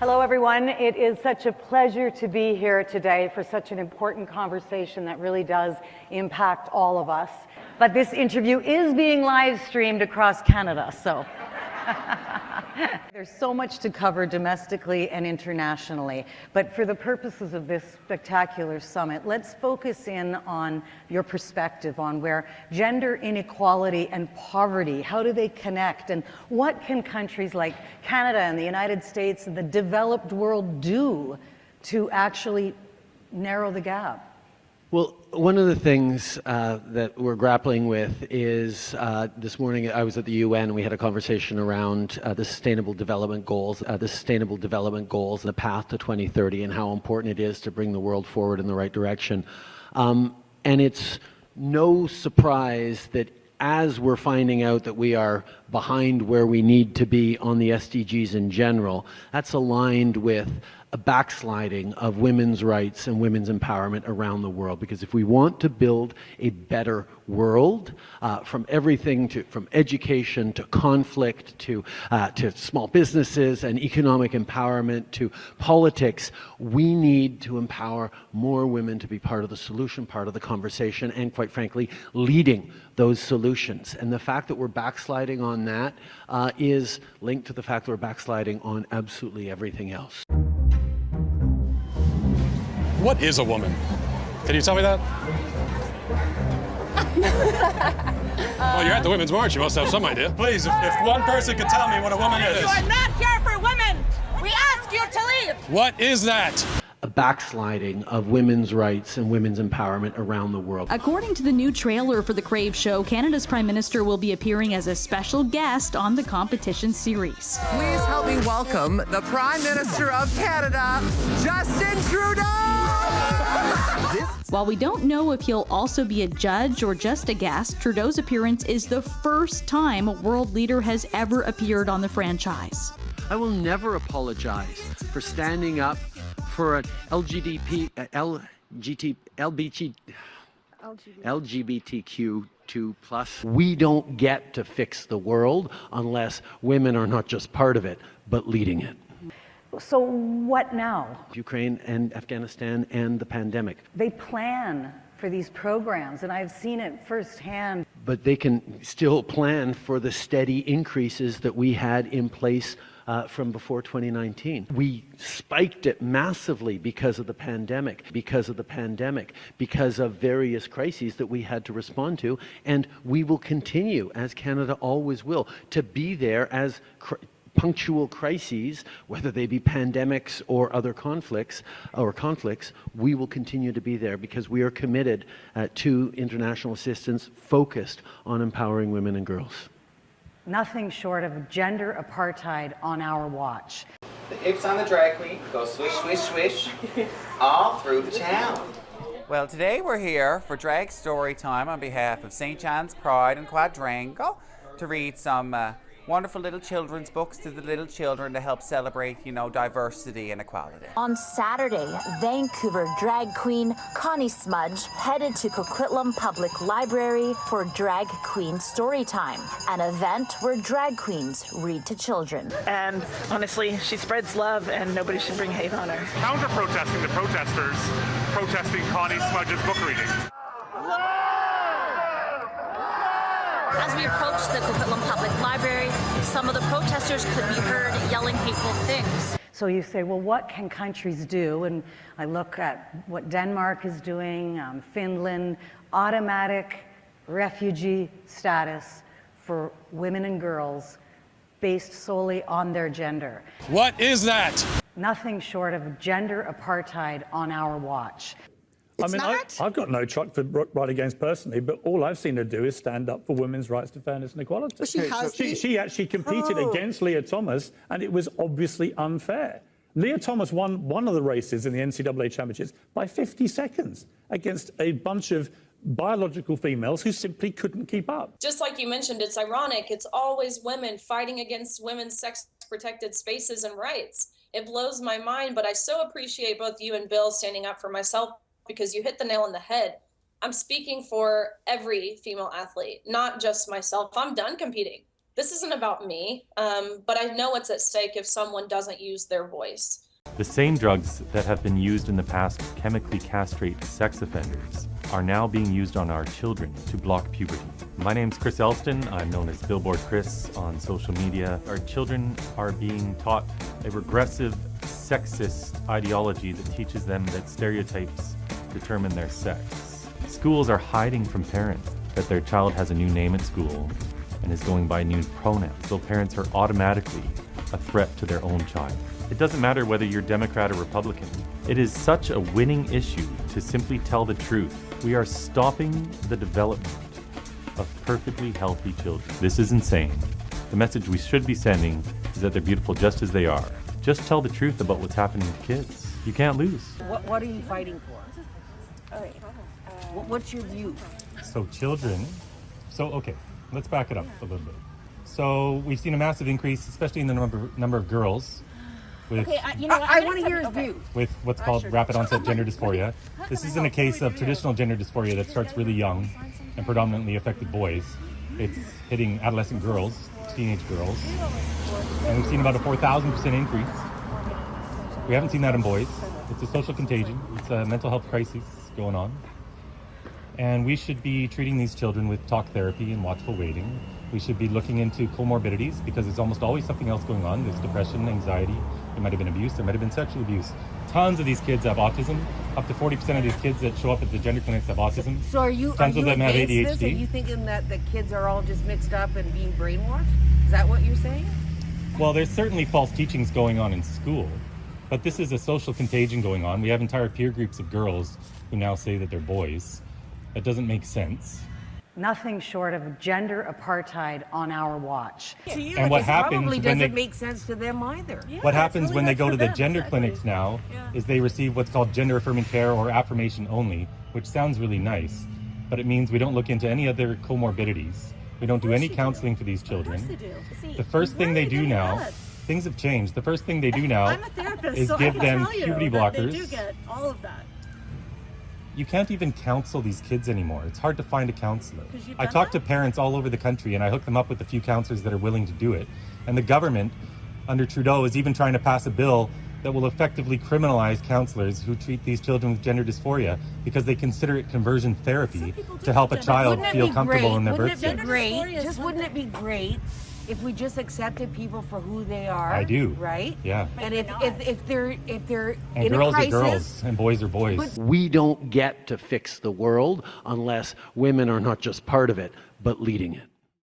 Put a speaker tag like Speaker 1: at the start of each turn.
Speaker 1: Hello, everyone. It is such a pleasure to be here today for such an important conversation that really does impact all of us. But this interview is being live streamed across Canada, so there's so much to cover domestically and internationally. But for the purposes of this spectacular summit, let's focus in on your perspective on where gender inequality and poverty, how do they connect, and what can countries like Canada and the United States and the developed world do to actually narrow the gap?
Speaker 2: Well, one of the things that we're grappling with is this morning I was at the UN and we had a conversation around the Sustainable Development Goals, and the path to 2030 and how important it is to bring the world forward in the right direction. And it's no surprise that as we're finding out that we are behind where we need to be on the SDGs in general, that's aligned with a backsliding of women's rights and women's empowerment around the world. Because if we want to build a better world, from everything from education to conflict to small businesses and economic empowerment to politics, we need to empower more women to be part of the solution, part of the conversation, and quite frankly, leading those solutions. And the fact that we're backsliding on that is linked to the fact that we're backsliding on absolutely everything else.
Speaker 3: What is a woman? Can you tell me that? Well, you're at the Women's March. You must have some idea. Please, if one person could tell me what a woman is.
Speaker 4: You are not here for women. We ask you to leave.
Speaker 3: What is that?
Speaker 2: A backsliding of women's rights and women's empowerment around the world.
Speaker 5: According to the new trailer for the Crave show, Canada's Prime Minister will be appearing as a special guest on the competition series.
Speaker 6: Please help me welcome the Prime Minister of Canada, Justin Trudeau!
Speaker 5: While we don't know if he'll also be a judge or just a guest, Trudeau's appearance is the first time a world leader has ever appeared on the franchise.
Speaker 2: I will never apologize for standing up for an LGBTQ2+. We don't get to fix the world unless women are not just part of it, but leading it.
Speaker 1: So what now?
Speaker 2: Ukraine and Afghanistan and the pandemic.
Speaker 1: They plan for these programs, and I've seen it firsthand.
Speaker 2: But they can still plan for the steady increases that we had in place from before 2019. We spiked it massively because of the pandemic, because of various crises that we had to respond to, and we will continue, as Canada always will, to be there as punctual crises, whether they be pandemics or other conflicts, we will continue to be there because we are committed to international assistance focused on empowering women and girls.
Speaker 1: Nothing short of gender apartheid on our watch.
Speaker 7: The hips on the drag queen go swish, swish, swish all through the town.
Speaker 6: Well, today we're here for Drag Story Time on behalf of St. John's Pride and Quadrangle to read some wonderful little children's books to the little children to help celebrate, diversity and equality.
Speaker 8: On Saturday, Vancouver drag queen Connie Smudge headed to Coquitlam Public Library for Drag Queen Storytime, an event where drag queens read to children.
Speaker 9: And honestly, she spreads love and nobody should bring hate on her.
Speaker 10: Counter-protesting the protesters protesting Connie Smudge's book reading.
Speaker 8: As we approached the Coquitlam Public Library, some of the protesters could be heard yelling hateful things.
Speaker 1: So you say, well, what can countries do? And I look at what Denmark is doing, Finland, automatic refugee status for women and girls based solely on their gender.
Speaker 3: What is that?
Speaker 1: Nothing short of gender apartheid on our watch.
Speaker 11: I've got no truck for right against personally, but all I've seen her do is stand up for women's rights to fairness and equality.
Speaker 12: Well,
Speaker 11: she actually competed against Leah Thomas, and it was obviously unfair. Leah Thomas won one of the races in the NCAA championships by 50 seconds against a bunch of biological females who simply couldn't keep up.
Speaker 13: Just like you mentioned, it's ironic. It's always women fighting against women's sex-protected spaces and rights. It blows my mind, but I so appreciate both you and Bill standing up for myself, because you hit the nail on the head. I'm speaking for every female athlete, not just myself. I'm done competing. This isn't about me, but I know what's at stake if someone doesn't use their voice.
Speaker 12: The same drugs that have been used in the past to chemically castrate sex offenders are now being used on our children to block puberty. My name's Chris Elston. I'm known as Billboard Chris on social media. Our children are being taught a regressive, sexist ideology that teaches them that stereotypes determine their sex. Schools are hiding from parents that their child has a new name at school and is going by new pronouns, so parents are automatically a threat to their own child. It doesn't matter whether you're Democrat or Republican. It is such a winning issue to simply tell the truth. We are stopping the development of perfectly healthy children. This is insane. The message we should be sending is that they're beautiful just as they are. Just tell the truth about what's happening to kids. You can't lose.
Speaker 14: What are you fighting for? What's your view?
Speaker 12: So children, okay, let's back it up a little bit. So we've seen a massive increase, especially in the number of girls with,
Speaker 14: I want to hear his view.
Speaker 12: with what's called rapid onset gender dysphoria. This isn't a case of traditional gender dysphoria that starts really young and predominantly affected boys. It's hitting adolescent girls, teenage girls. And we've seen about a 4,000% increase. We haven't seen that in boys. It's a social contagion. It's a mental health crisis going on. And we should be treating these children with talk therapy and watchful waiting. We should be looking into comorbidities because there's almost always something else going on. There's depression, anxiety, there might have been abuse, there might have been sexual abuse. Tons of these kids have autism. Up to 40% of these kids that show up at the gender clinics have autism.
Speaker 14: So are you
Speaker 12: Tons of them have
Speaker 14: against this? Are
Speaker 12: ADHD.
Speaker 14: you thinking that the kids are all just mixed up and being brainwashed? Is that what you're saying?
Speaker 12: Well, there's certainly false teachings going on in school, but this is a social contagion going on. We have entire peer groups of girls who now say that they're boys. That doesn't make sense.
Speaker 1: Nothing short of gender apartheid on our watch.
Speaker 12: And what happens
Speaker 14: probably
Speaker 12: when
Speaker 14: doesn't
Speaker 12: they
Speaker 14: make sense to them either.
Speaker 12: what happens when they go to the gender clinics now is they receive what's called gender affirming care or affirmation only, which sounds really nice, but it means we don't look into any other comorbidities. We don't do any counseling for these children. The first thing they do now, things have changed. The first thing they do now is give them puberty blockers.
Speaker 4: They do get all of that.
Speaker 12: You can't even counsel these kids anymore. It's hard to find a counselor. I talk to parents all over the country and I hook them up with a few counselors that are willing to do it. And the government, under Trudeau, is even trying to pass a bill that will effectively criminalize counselors who treat these children with gender dysphoria because they consider it conversion therapy to help a child feel comfortable in their birth sex.
Speaker 14: Wouldn't it be great if we just accepted people for who they are?
Speaker 12: I do.
Speaker 14: Right?
Speaker 12: Yeah.
Speaker 14: And if they're
Speaker 12: And
Speaker 14: in
Speaker 12: girls
Speaker 14: a crisis,
Speaker 12: are girls and boys are boys.
Speaker 2: We don't get to fix the world unless women are not just part of it, but leading it.